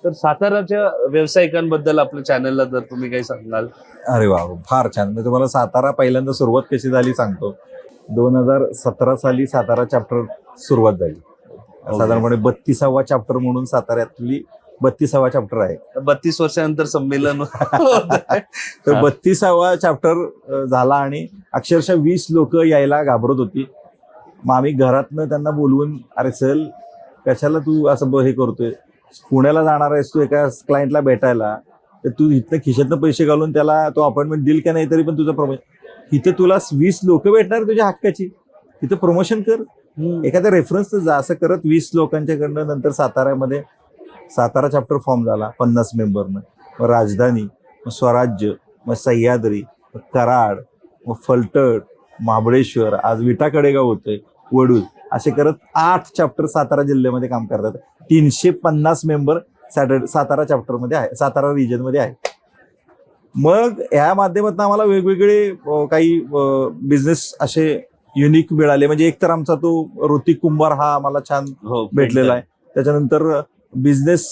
तर साताराच्या व्यावसायिकांबद्दल आपल्या चॅनलला जर तुम्ही काही सांगाल. अरे वा, फार छान. मी तुम्हाला सातारा पहिल्यांदा सुरुवात कशी झाली सांगतो. 2017 साली सातारा चॅप्टर सुरुवात झाली. साधारणपणे 32वा चॅप्टर म्हणून साताऱ्यातली 32वा चॅप्टर आहे. 32 वर्षानंतर संमेलन तर 32वा चॅप्टर झाला आणि अक्षरशः 20 लोक यायला घाबरत होती. मग आम्ही घरातनं त्यांना बोलवून, अरे चल, कशाला तू असं हे करतोय, पुण्याला जाणार आहेस तू एका क्लायंटला भेटायला, तर तू इथनं खिशातनं पैसे घालून त्याला तो अपॉइंटमेंट दिल का नाही, तरी पण तुझं प्रमोशन इथं तुला 20 लोक भेटणार तुझ्या हक्काची, तिथं प्रमोशन कर, एखाद्या रेफरन्स जा. असं करत 20 लोकांच्याकडनं नंतर साताऱ्यामध्ये सातारा चॅप्टर फॉर्म झाला 50 मेंबरनं. मग राजधानी, मग स्वराज्य, मग सह्याद्री, मग कराड, मग फलटण, महाबळेश्वर, आज विटा कडेगाव होतंय, वडूज, असे करत 8 चॅप्टर सातारा जिल्ह्यामध्ये काम करतात. 350 मेंबर सातारा चॅप्टरमध्ये आहे, सातारा रिजनमध्ये आहे. मग या माध्यमातून आम्हाला वेगवेगळे काही बिझनेस असे युनिक मिळाले. म्हणजे एक तर आमचा तो ऋतिक कुंभार हा आम्हाला छान भेटलेला आहे. त्याच्यानंतर बिझनेस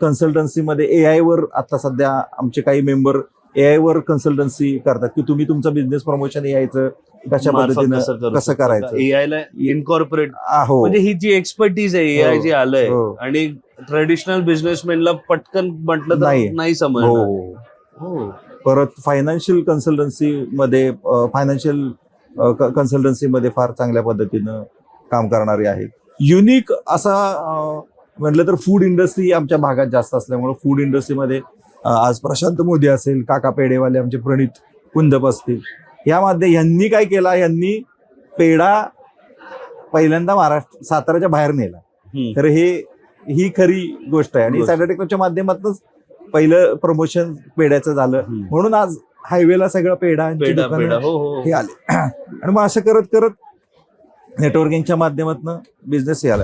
कन्सल्टन्सीमध्ये AI वर आता सध्या आमचे काही मेंबर AI वर कन्सल्टन्सी करतात की तुम्ही तुमचं बिझनेस प्रमोशन यायचं कशा पद्धतीनं कसं करायचं, AI ला इनकॉर्पोरेट. हो, म्हणजे ही जी एक्सपर्टीज आहे AI जी आलंय, आणि ट्रेडिशनल बिझनेसमॅनला पटकन म्हटलं तर नाही समजणार. हो. परत फायनान्शियल कन्सल्टन्सीमध्ये कन्सल्टन्सीमध्ये फार चांगल्या पद्धतीनं काम करणारे आहेत. युनिक असा म्हटलं तर फूड इंडस्ट्री आमच्या भागात जास्त असल्यामुळे फूड इंडस्ट्रीमध्ये आज प्रशांत मोदी असेल, काका पेढेवाले आमचे प्रणित कुंदप असतील, यामध्ये यांनी काय केला, यांनी पेढा पहिल्यांदा साताऱ्याच्या बाहेर नेला. तर ही खरी गोष्ट आहे. आणि सॅटर्डे क्लबच्या माध्यमातूनच पहिलं प्रमोशन पेढ्याचं झालं, म्हणून आज हायवेला सगळं पेढांची दुकानं हे आले. आणि मग असं करत करत नेटवर्किंगच्या माध्यमातून बिझनेस हे आला.